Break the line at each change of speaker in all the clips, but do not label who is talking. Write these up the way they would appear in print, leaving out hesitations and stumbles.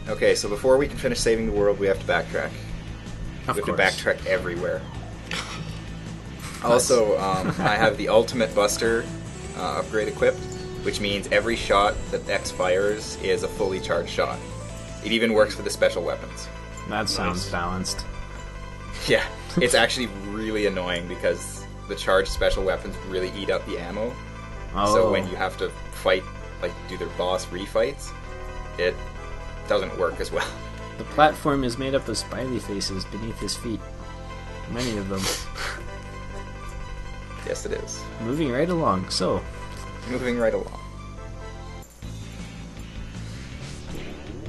Okay, so before we can finish saving the world, we have to backtrack.
Of
we have
course.
to backtrack everywhere. Also, I have the Ultimate Buster upgrade equipped, which means every shot that X fires is a fully charged shot. It even works for the special weapons.
That sounds balanced.
Yeah, it's actually really annoying because the charged special weapons really eat up the ammo.
Oh.
So when you have to fight, like do their boss refights, it doesn't work as well.
The platform is made up of smiley faces beneath his feet. Many of them.
Yes, it is.
Moving right along, so.
Moving right along.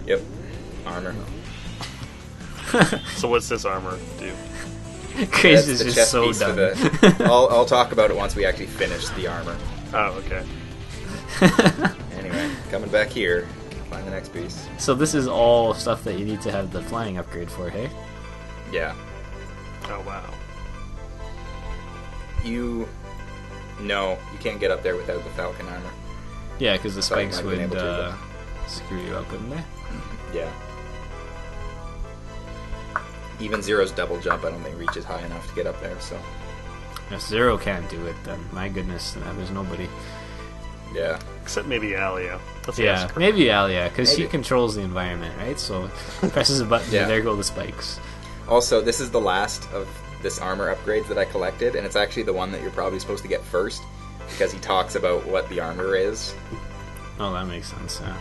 Yep. Armor.
So what's this armor do?
Crazed
That's
is
the
just
chest
so
piece for
dumb.
the- I'll talk about it once we actually finish the armor.
Oh, okay.
Anyway, coming back here, find the next piece.
So this is all stuff that you need to have the flying upgrade for, hey?
Yeah.
Oh, wow.
No, you can't get up there without the Falcon armor.
Yeah, because the
Sorry,
spikes
I've been
would
able to,
screw you up, wouldn't they?
Yeah. Even Zero's double jump, I don't think reaches high enough to get up there, so...
If Zero can't do it, then my goodness, there's nobody.
Yeah.
Except maybe Alia. Let's
Yeah,
ask her.
maybe Alia, because she
Maybe.
controls the environment, right? So presses a button,
Yeah.
and there go the spikes.
Also, this is the last of this armor upgrades that I collected, and it's actually the one that you're probably supposed to get first, because he talks about what the armor is.
Oh, that makes sense, yeah.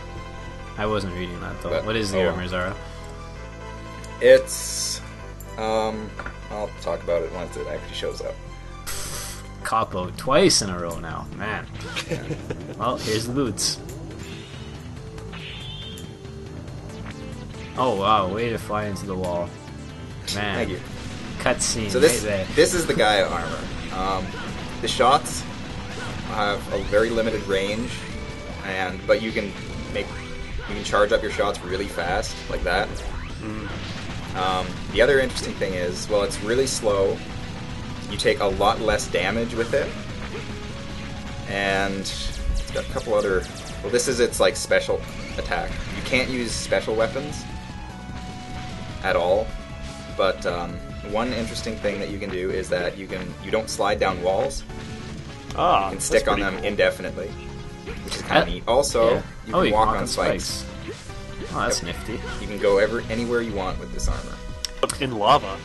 I wasn't reading that, though.
But-
What is the
oh.
armor, Zara?
It's... I'll talk about it once it actually shows up.
Cop-out twice in a row now, man. Well, here's the boots. Oh, wow, way to fly into the wall. Man.
Thank you.
Cutscene
So this
right there.
this is the Gaia armor. The shots have a very limited range, but you can charge up your shots really fast like that. The other interesting thing is, well, it's really slow. You take a lot less damage with it, and it's got a couple other. Well, this is its like special attack. You can't use special weapons at all, but one interesting thing that you can do is that you don't slide down walls.
Ah,
You can stick on them indefinitely, which is kind of neat. Also,
Yeah.
you can walk on
spikes. Oh, that's nifty.
You can go anywhere you want with this armor.
in lava.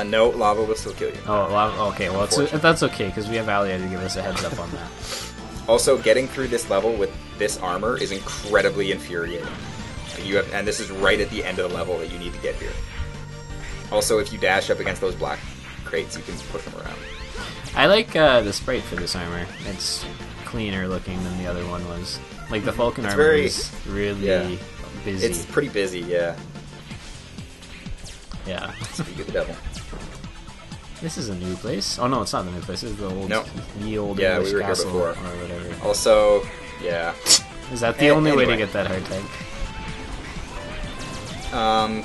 No, lava will still kill you.
Oh, well, okay. Well, that's okay because we have Alia to give us a heads up on that.
Also, getting through this level with this armor is incredibly infuriating. And this is right at the end of the level that you need to get here. Also, if you dash up against those black crates, you can push them around.
I like the sprite for this armor. It's cleaner looking than the other one was. Like the Falcon armor is really busy.
It's pretty busy, yeah.
Yeah.
Speak of the devil.
This is a new place. Oh no, it's not the new place. This is the old,
No.
the old
Yeah,
English
we were here
castle
before.
or whatever.
Also, yeah.
Is that the only way to
anyway.
get that hard tank?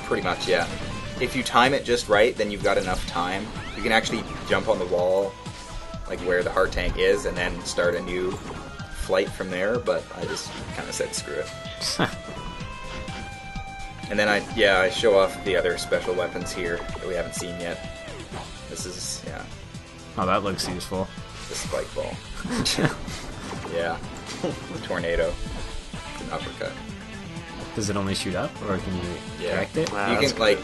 Pretty much, yeah. If you time it just right, then you've got enough time. You can actually jump on the wall, like where the heart tank is, and then start a new flight from there, but I just kind of said screw it. And then I show off the other special weapons here that we haven't seen yet. This is,
Oh, that looks useful.
the spike ball. Yeah. Tornado. An uppercut.
Does it only shoot up, or can you direct it?
Wow,
You
that's
can, like,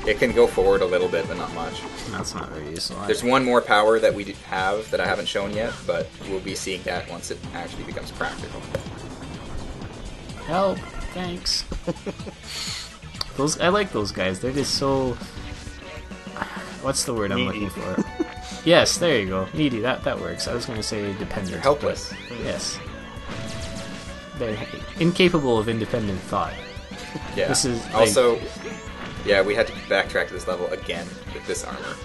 it can go forward a little bit, but not much.
That's not very useful.
There's one more power that we have that I haven't shown yet, but we'll be seeing that once it actually becomes practical.
Help! Thanks. I like those guys. They're just so. What's the word I'm
Needy.
looking for? Yes, there you go. Needy. That works. I was going to say dependent.
They're helpless.
but yes. They're incapable of independent thought.
Yeah.
This is, like-
also, yeah, we had to backtrack this level again with this armor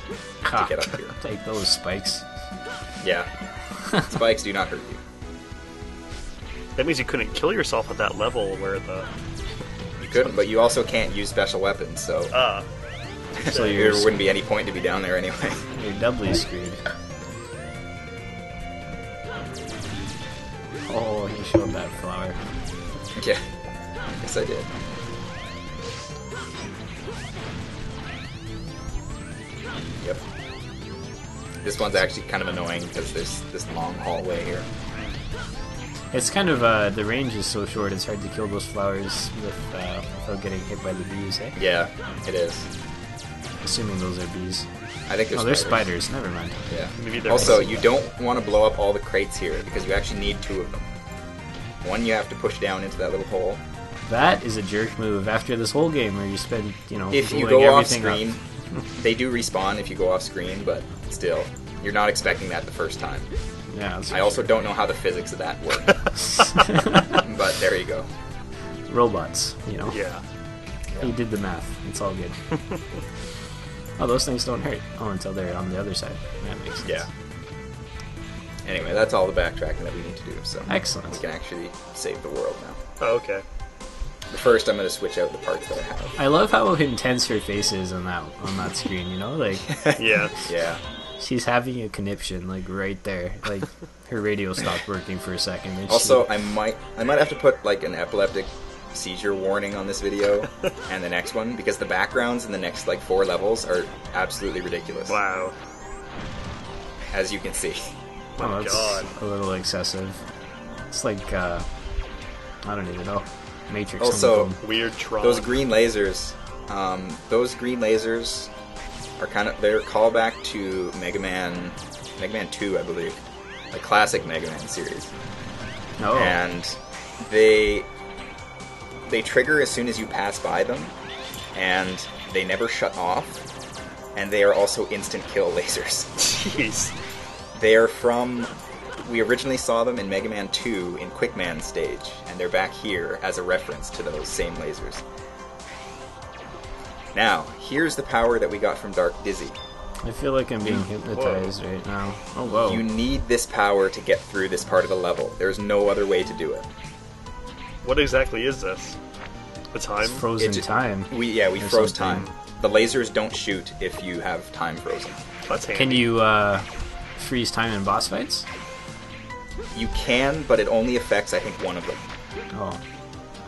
to get up here.
Take those spikes.
Yeah. Spikes do not hurt you.
That means you couldn't kill yourself at that level where the...
You couldn't, but you also can't use special weapons, so
So
there
you're
wouldn't be any point to be down there anyway.
You're doubly screwed. Oh, he showed that flower.
Yeah. Yes, I did. Yep. This one's actually kind of annoying because there's this long hallway here.
It's kind of, the range is so short, it's hard to kill those flowers without getting hit by the bees, eh?
Yeah, it is.
Assuming those are bees.
I think
they're spiders. Never mind.
Yeah.
Maybe
Also, you don't want to blow up all the crates here because you actually need 2 of them. One you have to push down into that little hole.
That is a jerk move after this whole game where you spend,
if you
blowing
go off
everything
screen,
up.
they do respawn if you go off screen, but still, you're not expecting that the first time.
Yeah, that's
I also don't know how the physics of that work. But there you go.
Robots,
Yeah.
He did the math. It's all good. Oh, those things don't hurt. Oh, until they're on the other side. That makes sense.
Yeah. Anyway, that's all the backtracking that we need to do, so
Excellent.
we can actually save the world now.
Oh, okay.
But first, I'm going to switch out the parts that I have.
I love how intense her face is on that screen, Like,
Yeah.
Yeah.
she's having a conniption, like, right there. Like, her radio stopped working for a second. And
Also, I might have to put, like, an epileptic seizure warning on this video and the next one, because the backgrounds in the next, like, 4 levels are absolutely ridiculous.
Wow.
As you can see.
Oh,
My
that's
God.
a little excessive. It's like, I don't even know. Matrix.
Also,
Weird Tron.
those green lasers are kind of, they're a callback to Megaman 2, I believe. The classic Megaman series.
Oh.
And they trigger as soon as you pass by them, and they never shut off, and they are also instant kill lasers.
Jeez.
They are from... We originally saw them in Mega Man 2 in Quickman stage, and they're back here as a reference to those same lasers. Now, here's the power that we got from Dark Dizzy.
I feel like I'm being hypnotized right now. Oh, whoa.
You need this power to get through this part of the level. There's no other way to do it.
What exactly is this? The time?
It's frozen time.
We
or
froze
something.
time. The lasers don't shoot if you have time frozen.
That's handy.
Can you freeze time in boss fights?
You can, but it only affects, I think, one of them.
Oh.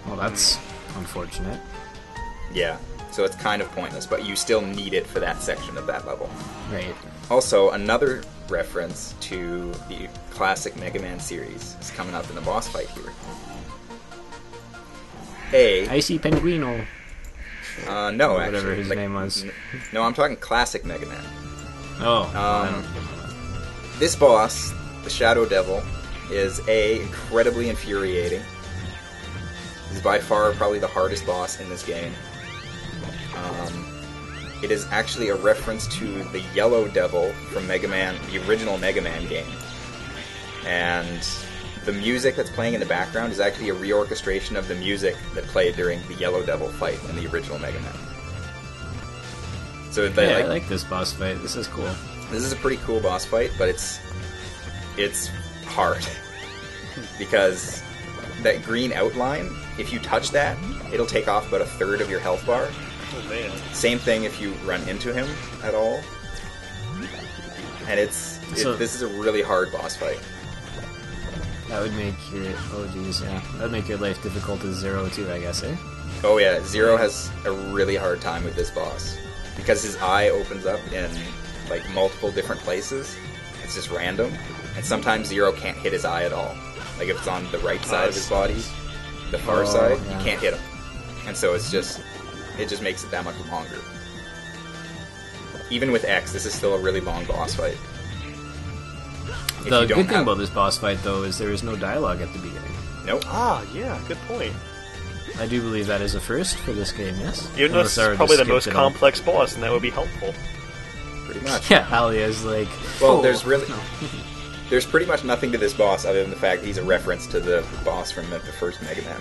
Well, that's unfortunate.
Yeah, so it's kind of pointless, but you still need it for that section of that level.
Right.
Also, another reference to the classic Mega Man series is coming up in the boss fight here.
Icy Penguino.
No,
Or
actually.
whatever his name was.
No, I'm talking classic Mega Man.
Oh. I don't know.
This boss, the Shadow Devil, is incredibly infuriating. He's by far probably the hardest boss in this game. It is actually a reference to the Yellow Devil from Mega Man, the original Mega Man game. And the music that's playing in the background is actually a reorchestration of the music that played during the Yellow Devil fight in the original Mega Man. So
I like this boss fight. This is cool.
This is a pretty cool boss fight, but it's hard. Because that green outline, if you touch that, it'll take off about a third of your health bar.
Oh, man.
Same thing if you run into him at all. And this is a really hard boss fight.
That would make your... Oh, geez, yeah. That would make your life difficult as Zero, too, I guess, eh?
Oh yeah, Zero has a really hard time with this boss. Because his eye opens up in, like, multiple different places. It's just random. And sometimes Zero can't hit his eye at all. Like, if it's on the right side of his body, the far side,
yeah.
you can't hit him. And so it just makes it that much longer. Even with X, this is still a really long boss fight.
The good thing about this boss fight, though, is there is no dialogue at the beginning.
Nope.
Ah, yeah, good point.
I do believe that is a first for this game, yes?
Even though
Unless
this
I
is
already
probably the
skipped
most
it all.
complex boss, and that would be helpful.
Pretty much.
Yeah, Alia's like...
Well,
oh,
there's really...
no.
There's pretty much nothing to this boss other than the fact that he's a reference to the boss from the first Mega Man.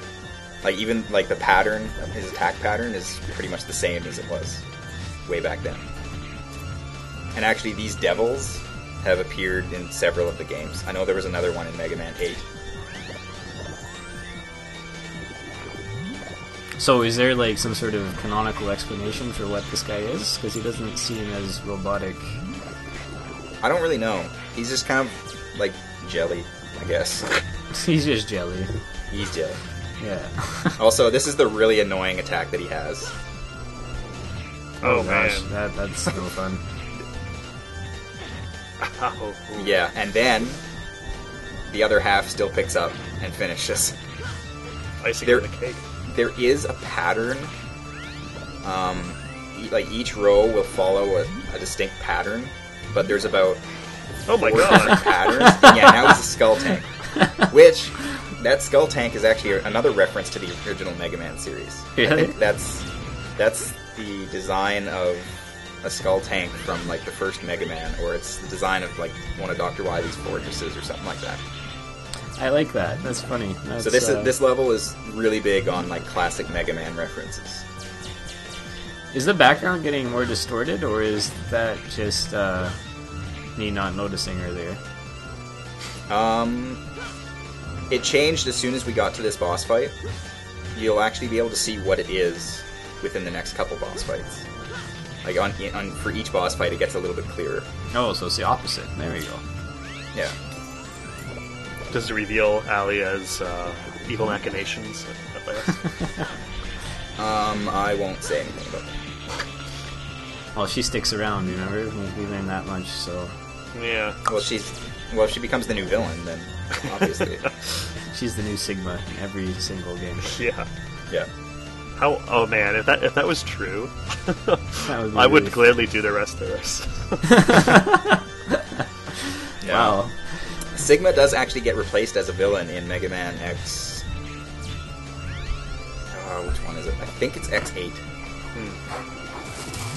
Like, even, like, the pattern, his attack pattern is pretty much the same as it was way back then. And actually, these devils have appeared in several of the games. I know there was another one in Mega Man 8.
So is there, like, some sort of canonical explanation for what this guy is? Because he doesn't seem as robotic.
I don't really know. He's just kind of, like, jelly, I guess.
He's just jelly.
He's jelly.
Yeah.
Also, this is the really annoying attack that he has.
Oh,
gosh,
man.
that's no fun.
Ow.
Yeah, and then the other half still picks up and finishes.
Icing
There-
on the cake.
There is a pattern. Like each row will follow a distinct pattern, but there's about
Oh my
4
god.
different patterns. And yeah, now he's a skull tank. Which, that skull tank is actually another reference to the original Mega Man series. I
Really?
think that's the design of a skull tank from like the first Mega Man, or it's the design of like one of Dr. Wily's fortresses or something like that.
I like that. That's funny. That's,
So this level is really big on like classic Mega Man references.
Is the background getting more distorted, or is that just me not noticing earlier?
It changed as soon as we got to this boss fight. You'll actually be able to see what it is within the next couple boss fights. Like on for each boss fight, it gets a little bit clearer.
Oh, so it's the opposite. There we go.
Yeah.
Does it reveal Ali as evil machinations at last?
I won't say anything about that.
Well, she sticks around, remember? We learned that much, so...
Yeah.
Well, if she becomes the new villain, then obviously,
She's the new Sigma in every single game.
Yeah.
yeah.
How? Oh man, if that was true,
That would be
I would
really-
gladly do the rest of this.
Wow.
Sigma does actually get replaced as a villain in Mega Man X. Which one is it? I think it's X8.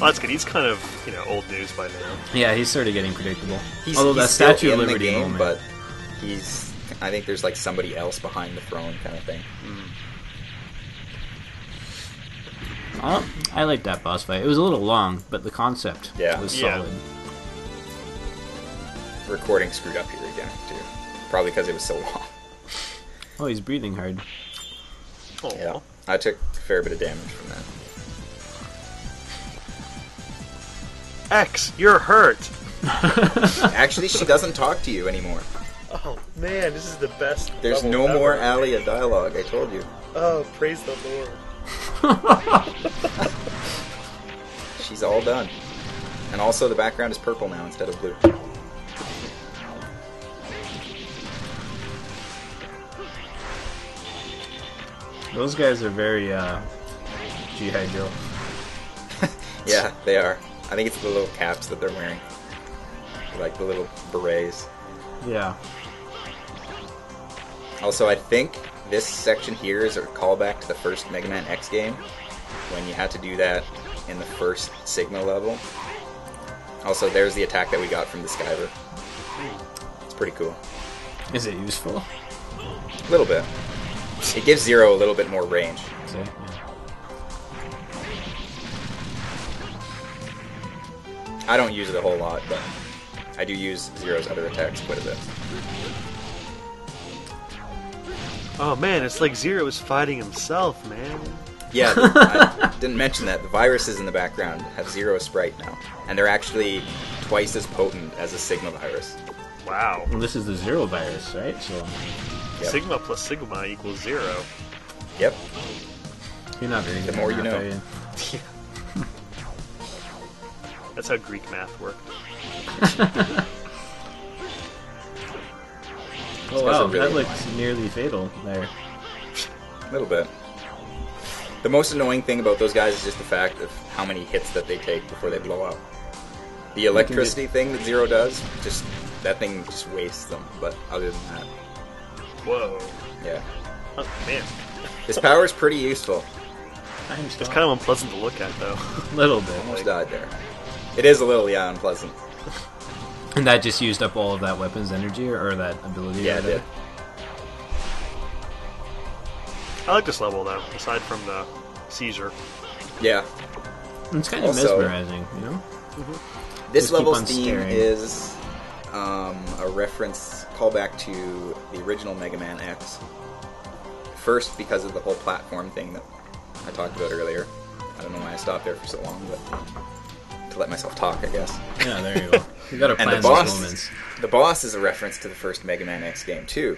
Well, that's good. He's kind of old news by now.
Yeah, he's sort of getting predictable.
He's,
Although
he's
that
still
Statue of
in the
Liberty
game,
moment...
but I think there's like somebody else behind the throne kind of thing.
Oh, I like that boss fight. It was a little long, but the concept was
Yeah.
solid.
Recording screwed up here again, too. Probably because it was so long.
Oh, he's breathing hard.
Oh.
Yeah. I took a fair bit of damage from that.
X, you're hurt.
Actually, she doesn't talk to you anymore.
Oh man, this is the best.
There's
level
no more
ever.
Alia dialogue, I told you.
Oh, praise the Lord.
She's all done. And also the background is purple now instead of blue.
Those guys are very G.I. Joe.
Yeah, they are. I think it's the little caps that they're wearing. Like the little berets.
Yeah.
Also, I think this section here is a callback to the first Mega Man X game, when you had to do that in the first Sigma level. Also, there's the attack that we got from the Skyver. It's pretty cool.
Is it useful?
A little bit. It gives Zero a little bit more range.
Is it?
I don't use it a whole lot, but I do use Zero's other attacks quite a bit.
Oh man, it's like Zero is fighting himself, man.
Yeah, I didn't mention that. The viruses in the background have Zero sprite now. And they're actually twice as potent as a Sigma virus.
Wow.
Well, this is the Zero virus, right? So
Yep.
Sigma plus Sigma equals 0.
Yep.
you're not very good.
The more
at
you
math,
know.
are you?
That's how Greek math worked.
Oh
guys
wow,
are really
that looks nearly fatal there.
A little bit. The most annoying thing about those guys is just the fact of how many hits that they take before they blow up. The electricity thing that Zero does, just that thing just wastes them. But other than that,
Whoa.
yeah.
Oh man.
His power is pretty useful.
It's kind of unpleasant to look at, though.
little bit.
Almost died there. It is a little, unpleasant.
And that just used up all of that weapon's energy or that ability.
Yeah, it
rather?
did.
I like this level, though, aside from the seizure.
Yeah.
It's kind of
Also-
mesmerizing, you know?
This
Just keep
level's
on
theme
staring.
is a reference, callback to the original Mega Man X. First, because of the whole platform thing that I talked about earlier. I don't know why I stopped there for so long, but to let myself talk, I guess.
Yeah, there you go. You gotta
And
plan
the
those
boss,
moments.
the boss is a reference to the first Mega Man X game too.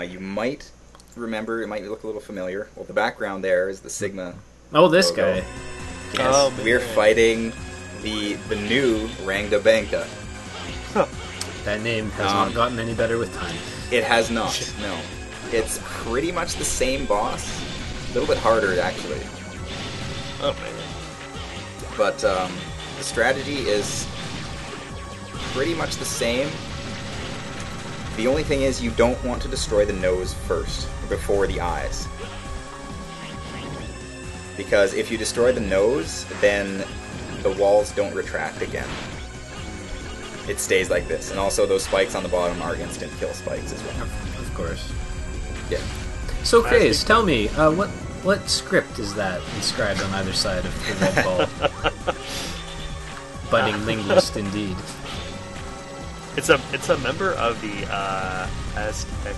You might remember, it might look a little familiar. Well, the background there is the Sigma.
Oh, this
logo.
guy.
Yes,
Oh,
we're
man.
fighting the new Rangda Bangda.
That name has not gotten any better with time.
It has not, no. It's pretty much the same boss. A little bit harder, actually.
Oh man.
But the strategy is pretty much the same. The only thing is you don't want to destroy the nose first, before the eyes. Because if you destroy the nose, then the walls don't retract again. It stays like this. And also those spikes on the bottom are instant kill spikes as well.
Of course.
Yeah.
So, Crazed, tell me, what script is that inscribed on either side of the red ball? Budding linguist, indeed.
It's a member of the Aztec.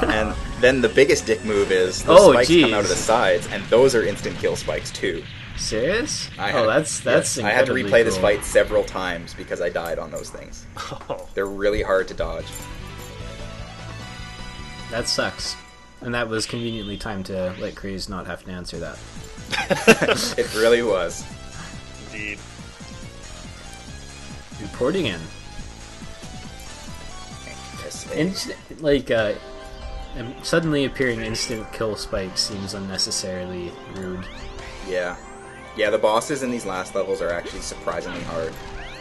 And then the biggest dick move is the spikes come out of the
geez.
sides, and those are instant kill spikes too.
Serious?
Yes, I had to
incredibly
replay this
cool.
fight several times because I died on those things.
Oh.
They're really hard to dodge.
That sucks. And that was conveniently timed to let Crazed not have to answer that.
It really was.
Indeed.
Reporting in.
Yes,
Suddenly appearing instant kill spikes seems unnecessarily rude.
Yeah. Yeah, the bosses in these last levels are actually surprisingly hard.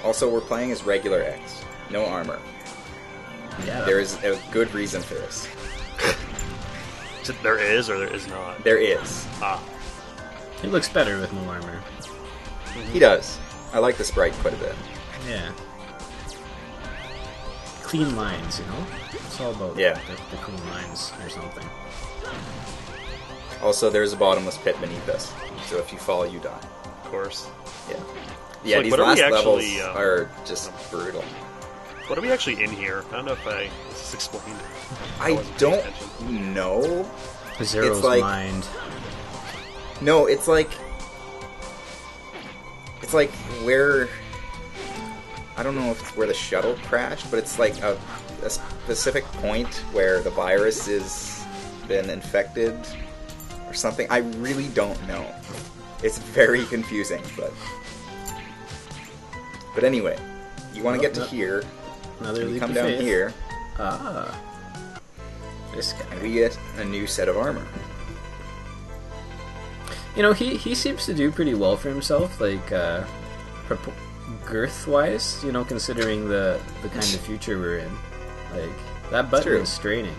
Also, we're playing as regular X. No armor.
Yeah.
There is a good reason for this.
There is or there is not?
There is.
Ah.
It looks better with no armor.
He does. I like the sprite quite a bit.
Yeah. Clean lines, you know? It's all about
Yeah.
the clean lines or something.
Also, there's a bottomless pit beneath us. So if you fall, you die.
Of course.
Yeah. Yeah,
like,
these
what are we
last levels
actually,
are just brutal.
What are we actually in here? I don't know if is this explained.
I
wasn't paying
don't
attention.
know.
Zero's
like-
mind.
No, it's like where, I don't know if it's where the shuttle crashed, but it's like a specific point where the virus has been infected or something. I really don't know. It's very confusing, but anyway, you want to get to here,
Another
and you
leap
come
of
down
faith.
here,
Ah. This guy.
and we get a new set of armor.
You know, he seems to do pretty well for himself, like, girth-wise, you know, considering the kind of future we're in. Like, that button
true.
is straining.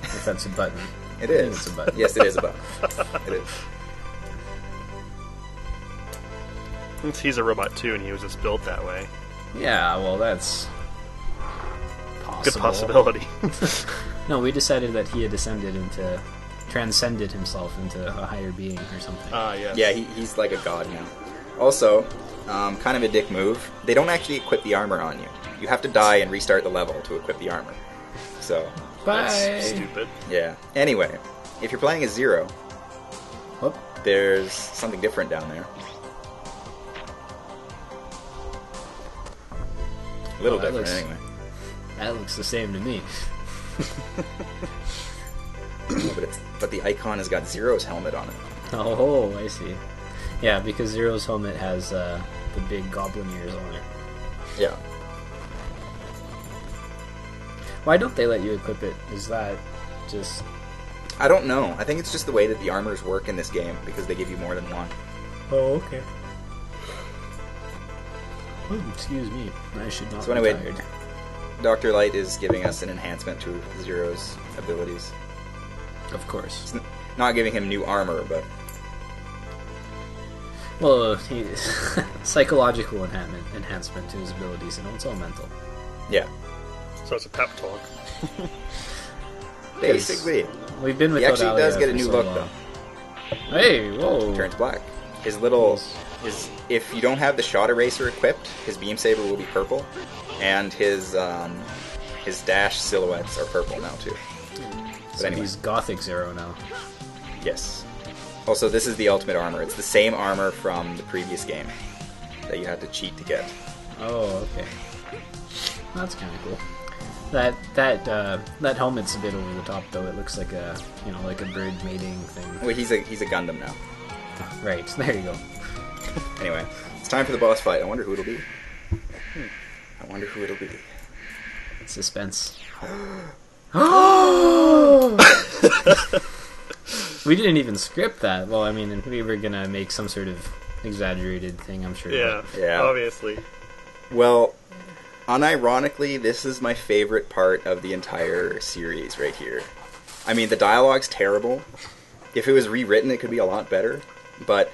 If that's a button.
It
I think
is.
it's a button.
Yes, it is a button. It is.
He's a robot too, and he was just built that way.
Yeah, well, that's possible.
Good possibility.
No, we decided that he had transcended himself into a higher being or something.
Yes.
Yeah, he's like a god now. Also, kind of a dick move, they don't actually equip the armor on you. You have to die and restart the level to equip the armor. So,
Bye!
That's stupid.
yeah. Anyway, if you're playing as Zero,
Whoop.
there's something different down there. A little
Well, that
different,
looks-
anyway.
That looks the same to me.
But the icon has got Zero's helmet on it.
Oh, I see. Yeah, because Zero's helmet has the big goblin ears on it.
Yeah.
Why don't they let you equip it? Is that just...
I don't know. I think it's just the way that the armors work in this game, because they give you more than one.
Oh, okay. Oh, excuse me. I should not
So
be
anyway,
tired.
Dr. Light is giving us an enhancement to Zero's abilities.
Of course.
It's not giving him new armor, but
Well, psychological enhancement to his abilities, you know, it's all mental.
yeah.
So it's a pep talk.
Basically.
We've been with
He actually
Odalia
does get a
for
new
so
look,
long.
though.
Hey, whoa!
Turns black. His if you don't have the shot eraser equipped, his beam saber will be purple, and his dash silhouettes are purple now too. But
So
anyway,
he's Gothic Zero now.
yes. Also, this is the ultimate armor. It's the same armor from the previous game that you had to cheat to get.
Oh, okay. That's kind of cool. That helmet's a bit over the top, though. It looks like a like a bird mating thing.
Well, he's a Gundam now.
Right, there you go.
Anyway, it's time for the boss fight. I wonder who it'll be. I wonder who it'll be.
Suspense. We didn't even script that. Well, I mean, we were gonna make some sort of exaggerated thing, I'm sure.
Yeah,
Yeah.
obviously.
Well, unironically, this is my favorite part of the entire series right here. I mean, the dialogue's terrible. If it was rewritten, it could be a lot better. But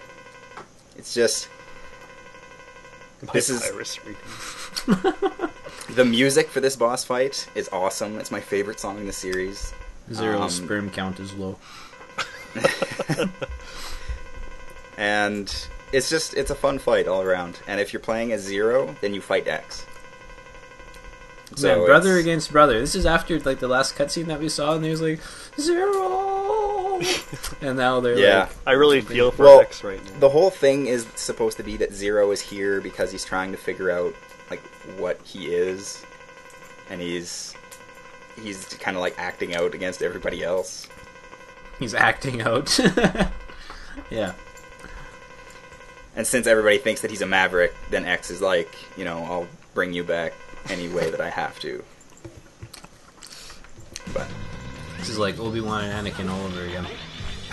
it's just... This is... The music for this boss fight is awesome. It's my favorite song in the series.
Zero's sperm count is low.
And it's a fun fight all around. And if you're playing as Zero, then you fight X.
So man, brother against brother. This is after like the last cutscene that we saw, and he was like, Zero! And now they're like...
I really feel for X right now.
The whole thing is supposed to be that Zero is here because he's trying to figure out like what he is. And he's kind of like acting out against everybody else.
He's acting out. Yeah.
And since everybody thinks that he's a maverick, then X is like, I'll bring you back any way that I have to. But
this is like Obi-Wan and Anakin all over again.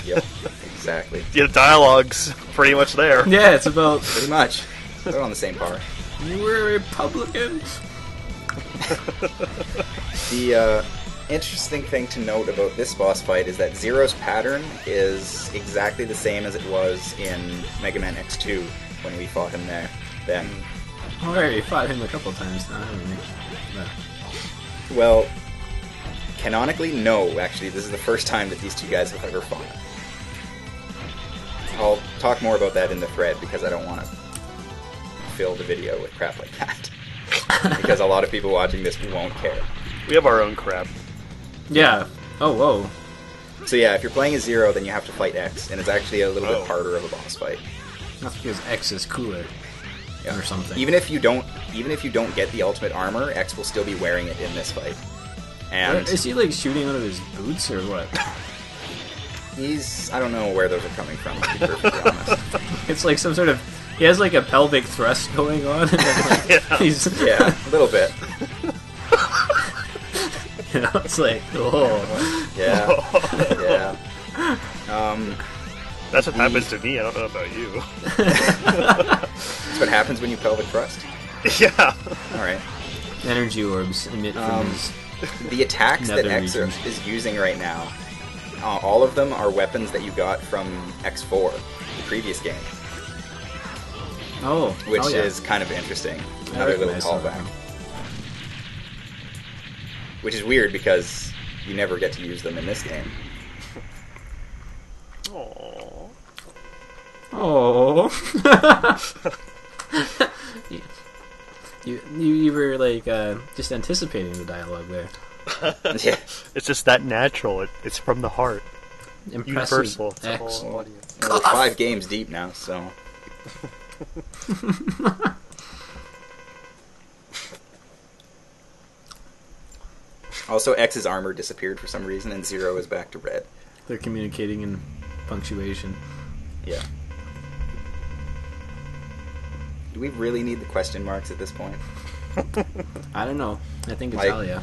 Yep, exactly.
The dialogue's pretty much there.
Yeah, it's about...
Pretty much. They're on the same par.
We're Republicans.
The interesting thing to note about this boss fight is that Zero's pattern is exactly the same as it was in Megaman X2 when we fought him there then.
I already fought him a couple times now, haven't we?
Well, canonically, no, actually. This is the first time that these two guys have ever fought. I'll talk more about that in the thread because I don't want to fill the video with crap like that. Because a lot of people watching this won't care.
We have our own crap.
Yeah. Oh, whoa.
So yeah, if you're playing as Zero, then you have to fight X, and it's actually a little bit harder of a boss fight.
That's because X is cooler.
Yeah.
Or something.
Even if you don't get the ultimate armor, X will still be wearing it in this fight. And
is he like shooting out of his boots or what?
I don't know where those are coming from, to be perfectly honest.
It's like some sort of... He has like a pelvic thrust going on. And then, like,
yeah, a little bit.
It's like, oh.
Yeah.
That's what happens to me. I don't know about you.
That's what happens when you pelvic thrust?
Yeah.
Alright.
Energy orbs emit from his...
The attacks that X
regions.
is using right now, all of them are weapons that you got from X4, the previous game.
Oh.
Which
yeah.
is kind of interesting. Another little callback. Which is weird because you never get to use them in this game.
Aww.
Oh. You were like just anticipating the dialogue there.
Yeah.
It's just that natural. It's from the heart.
Impressive
Universal. It's a
X.
whole audience.
We're 5 games deep now, so... Also, X's armor disappeared for some reason, and Zero is back to red.
They're communicating in punctuation.
Yeah. Do we really need the question marks at this point?
I don't know. I think it's
Like-
Alia.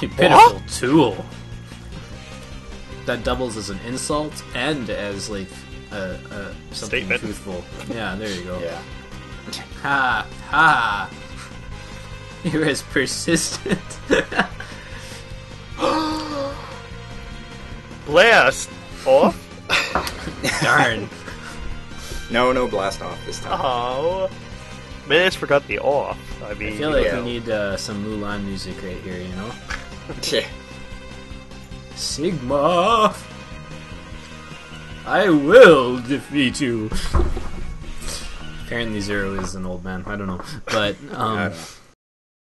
You pitiful tool. That doubles as an insult and as like a something
Statement.
truthful. Yeah, there you go.
Yeah.
Ha ha. You're as persistent.
Blast off.
Darn.
No blast off this time.
Oh. Man, I just forgot the off. I mean,
I feel like
Yeah.
we need some Mulan music right here, you know?
Yeah.
Sigma! I will defeat you! Apparently Zero is an old man, I don't know. But,
I don't know.